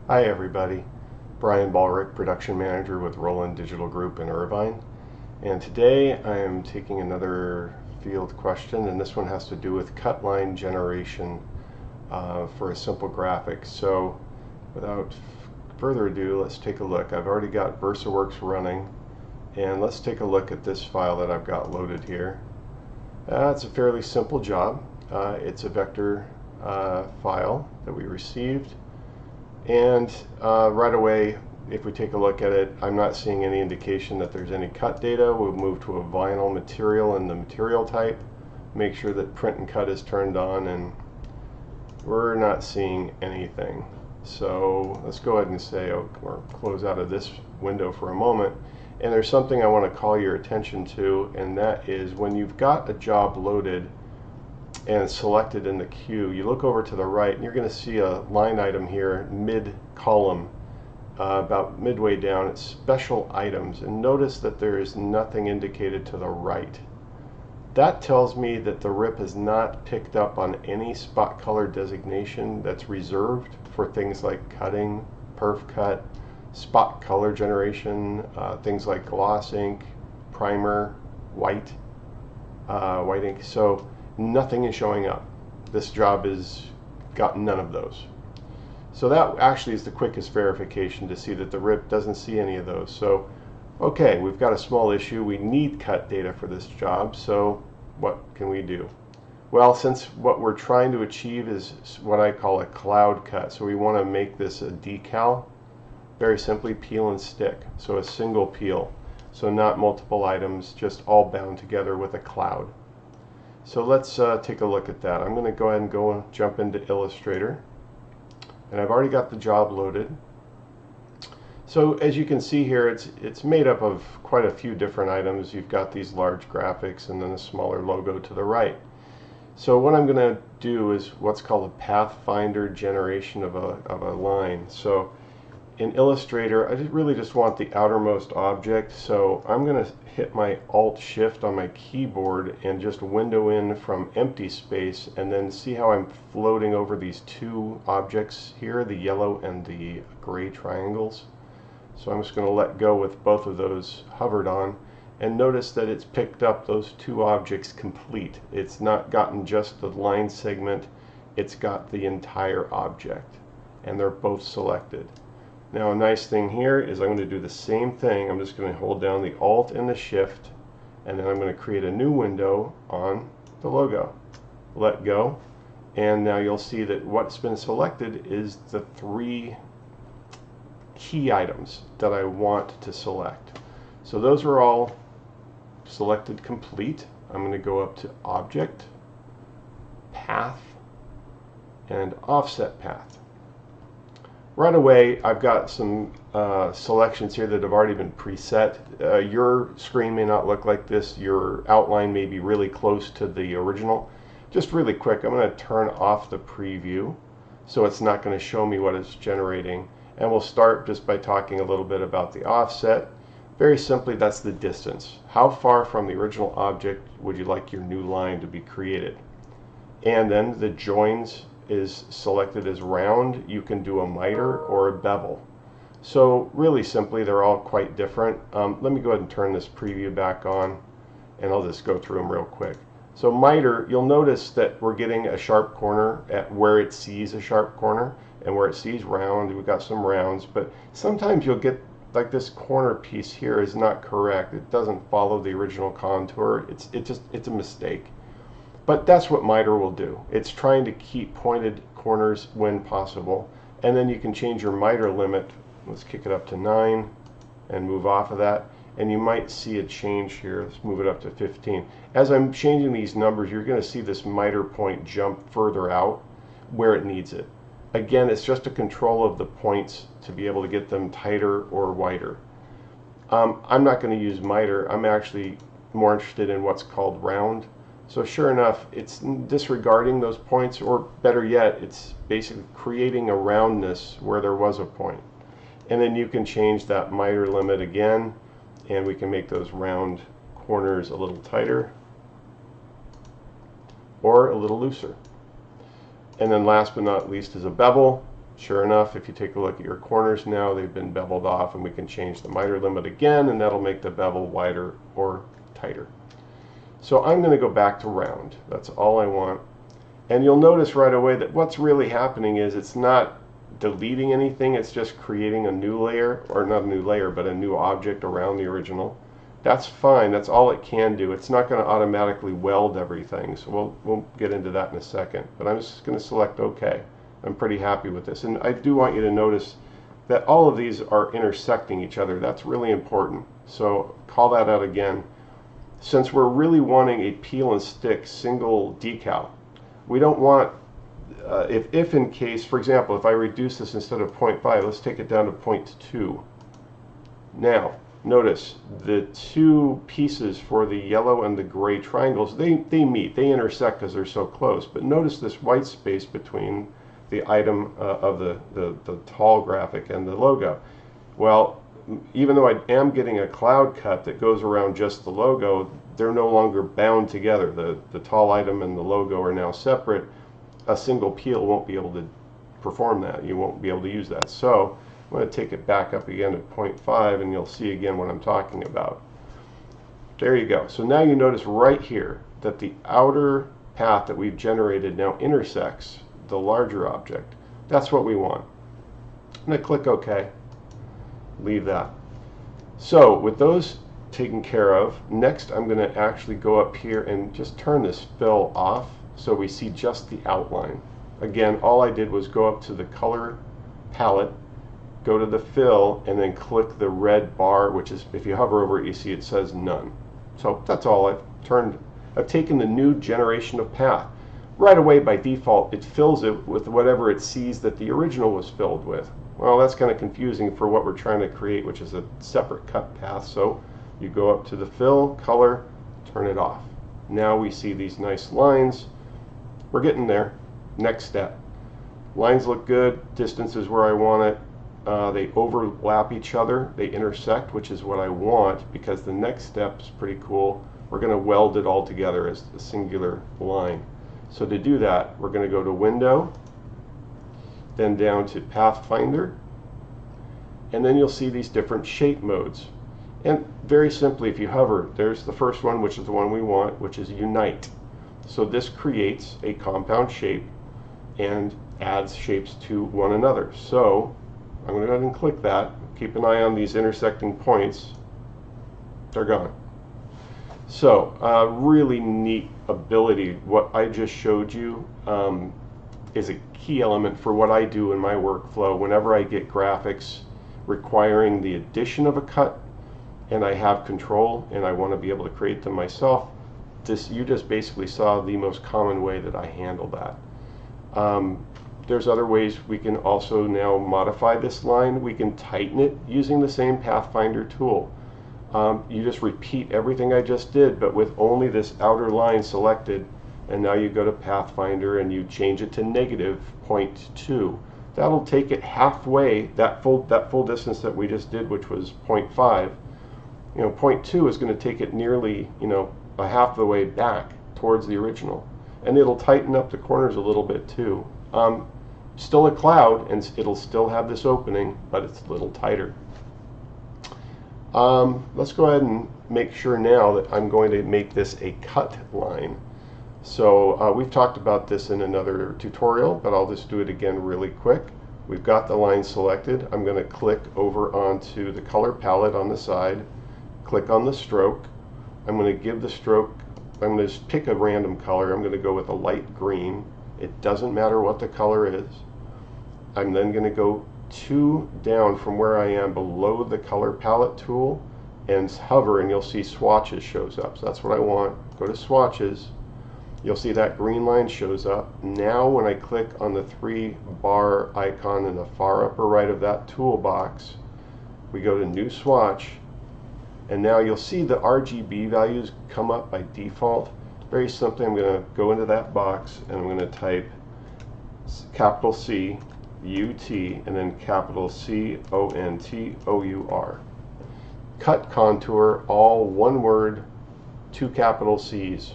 Hi everybody, Bryan Ballreich, Production Manager with Roland Digital Group in Irvine. And today I am taking another field question, and this one has to do with cut line generation for a simple graphic. So without further ado, let's take a look. I've already got VersaWorks running, and let's take a look at this file that I've got loaded here. It's a fairly simple job. It's a vector file that we received. And right away, if we take a look at it, I'm not seeing any indication that there's any cut data. We'll move to a vinyl material in the material type. Make sure that print and cut is turned on, and we're not seeing anything. So let's go ahead and say, or close out of this window for a moment. And there's something I want to call your attention to, and that is when you've got a job loaded and selected in the queue, you look over to the right and you're going to see a line item here mid-column, about midway down. It's special items, and notice that there is nothing indicated to the right. That tells me that the RIP has not picked up on any spot color designation that's reserved for things like cutting, perf cut, spot color generation, things like gloss ink, primer, white ink. So nothing is showing up. This job has got none of those. So that actually is the quickest verification to see that the RIP doesn't see any of those. So, okay, we've got a small issue. We need cut data for this job, so what can we do? Well, since what we're trying to achieve is what I call a cloud cut, so we want to make this a decal, very simply peel and stick. So a single peel. So not multiple items, just all bound together with a cloud. So let's take a look at that. I'm going to go ahead and jump into Illustrator, and I've already got the job loaded. So as you can see here, it's made up of quite a few different items. You've got these large graphics and then a smaller logo to the right. So what I'm going to do is what's called a Pathfinder Generation of a line. So in Illustrator, I really just want the outermost object, so I'm going to hit my Alt-Shift on my keyboard and just window in from empty space, and then see how I'm floating over these two objects here, the yellow and the gray triangles. So I'm just going to let go with both of those hovered on, and notice that it's picked up those two objects complete. It's not gotten just the line segment, it's got the entire object, and they're both selected. Now a nice thing here is I'm going to do the same thing. I'm just going to hold down the Alt and the Shift, and then I'm going to create a new window on the logo. Let go, and now you'll see that what's been selected is the three key items that I want to select. So those are all selected complete. I'm going to go up to Object, Path, and Offset Path. Right away, I've got some selections here that have already been preset. Your screen may not look like this. Your outline may be really close to the original. Just really quick, I'm going to turn off the preview so it's not going to show me what it's generating. And we'll start just by talking a little bit about the offset. Very simply, that's the distance. How far from the original object would you like your new line to be created? And then the joins is selected as round. You can do a miter or a bevel. So really simply, they're all quite different. Let me go ahead and turn this preview back on, and I'll just go through them real quick. So miter, you'll notice that we're getting a sharp corner at where it sees a sharp corner, and where it sees round, we've got some rounds, but sometimes you'll get like this corner piece here is not correct. It doesn't follow the original contour. It's a mistake. But that's what miter will do. It's trying to keep pointed corners when possible. And then you can change your miter limit. Let's kick it up to 9 and move off of that. And you might see a change here. Let's move it up to 15. As I'm changing these numbers, you're going to see this miter point jump further out where it needs it. Again, it's just a control of the points to be able to get them tighter or wider. I'm not going to use miter. I'm actually more interested in what's called round. So sure enough, it's disregarding those points, or better yet, it's basically creating a roundness where there was a point. And then you can change that miter limit again, and we can make those round corners a little tighter or a little looser. And then last but not least is a bevel. Sure enough, if you take a look at your corners now, they've been beveled off, and we can change the miter limit again, and that'll make the bevel wider or tighter. So I'm going to go back to round. That's all I want. And you'll notice right away that what's really happening is it's not deleting anything, it's just creating a new layer, or not a new layer, but a new object around the original. That's fine, that's all it can do. It's not going to automatically weld everything, so we'll get into that in a second. But I'm just going to select OK. I'm pretty happy with this. And I do want you to notice that all of these are intersecting each other. That's really important. So call that out again. Since we're really wanting a peel and stick single decal, we don't want, if in case, for example, if I reduce this instead of 0.5, let's take it down to 0.2. Now, notice the two pieces for the yellow and the gray triangles, they meet, they intersect because they're so close. But notice this white space between the item of the tall graphic and the logo. Well, even though I am getting a cloud cut that goes around just the logo, they're no longer bound together. The tall item and the logo are now separate. A single peel won't be able to perform that. You won't be able to use that. So I'm going to take it back up again to 0.5, and you'll see again what I'm talking about. There you go. So now you notice right here that the outer path that we've generated now intersects the larger object. That's what we want. I'm going to click OK. Leave that. So with those taken care of, next I'm going to actually go up here and just turn this fill off so we see just the outline. Again, all I did was go up to the color palette, go to the fill, and then click the red bar, which is, if you hover over it, you see it says none. So that's all. I've taken the new generation of path. Right away, by default, it fills it with whatever it sees that the original was filled with. Well, that's kind of confusing for what we're trying to create, which is a separate cut path. So you go up to the fill, color, turn it off. Now we see these nice lines. We're getting there. Next step. Lines look good. Distance is where I want it. They overlap each other. They intersect, which is what I want, because the next step is pretty cool. We're going to weld it all together as a singular line. So to do that, we're going to go to Window, then down to Pathfinder, and then you'll see these different shape modes. And very simply, if you hover, there's the first one, which is the one we want, which is Unite. So this creates a compound shape and adds shapes to one another. So I'm going to go ahead and click that. Keep an eye on these intersecting points. They're gone. So really neat ability. What I just showed you is a key element for what I do in my workflow. Whenever I get graphics requiring the addition of a cut and I have control and I want to be able to create them myself, you just basically saw the most common way that I handle that. There's other ways we can also now modify this line. We can tighten it using the same Pathfinder tool. You just repeat everything I just did, but with only this outer line selected, and now you go to Pathfinder and you change it to -0.2. That'll take it halfway, that full distance that we just did, which was 0.5. 0.2 is going to take it nearly, a half the way back towards the original, and it'll tighten up the corners a little bit too. Still a cloud, and it'll still have this opening, but it's a little tighter. Let's go ahead and make sure now that I'm going to make this a cut line. So we've talked about this in another tutorial, but I'll just do it again really quick. We've got the line selected. I'm going to click over onto the color palette on the side, click on the stroke. I'm going to give the stroke, I'm going to just pick a random color. I'm going to go with a light green. It doesn't matter what the color is. I'm then going to go 2 down from where I am below the color palette tool and hover, and you'll see swatches shows up. So that's what I want. Go to swatches. You'll see that green line shows up. Now when I click on the 3-bar icon in the far upper right of that toolbox, we go to new swatch, and now you'll see the RGB values come up by default. Very simply, I'm going to go into that box and I'm going to type capital C UT and then capital CONTOUR. Cut contour, all one word, 2 capital C's.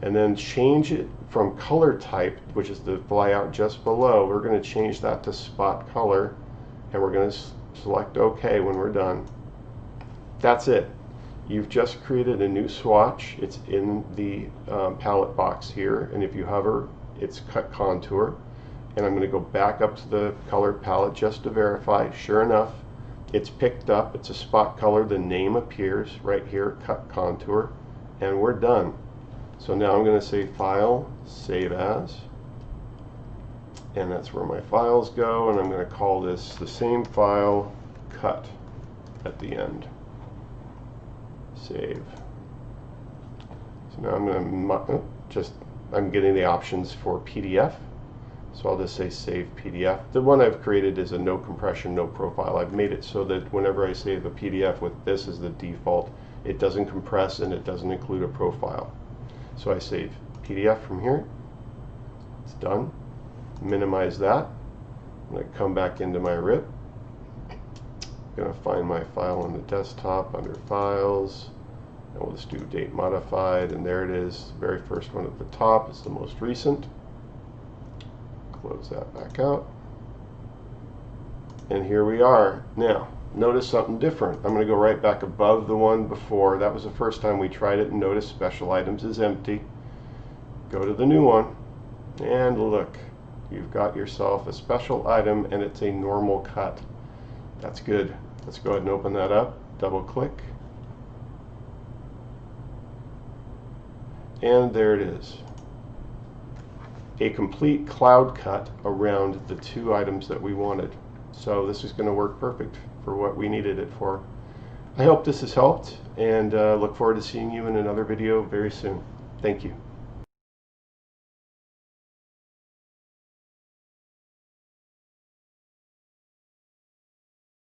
and then change it from color type, which is the flyout just below. We're going to change that to spot color, and we're going to select OK when we're done. That's it. You've just created a new swatch. It's in the palette box here, and if you hover, it's cut contour. And I'm going to go back up to the color palette just to verify. Sure enough, it's picked up. It's a spot color. The name appears right here, cut contour, and we're done. So now I'm going to say File, Save As, and that's where my files go, and I'm going to call this the same file, Cut, at the end. Save. So now I'm going to I'm getting the options for PDF. So I'll just say Save PDF. The one I've created is a no compression, no profile. I've made it so that whenever I save a PDF with this as the default, it doesn't compress and it doesn't include a profile. So I save PDF from here. It's done. Minimize that. I'm going to come back into my RIP. I'm going to find my file on the desktop under Files. And we'll just do Date Modified, and there it is. The very first one at the top is the most recent. Close that back out. And here we are. Now, notice something different. I'm going to go right back above the one before. That was the first time we tried it, and notice Special Items is empty. Go to the new one, and look. You've got yourself a special item, and it's a normal cut. That's good. Let's go ahead and open that up. Double click. And there it is. A complete cloud cut around the two items that we wanted. So this is going to work perfect for what we needed it for. I hope this has helped, and look forward to seeing you in another video very soon. Thank you.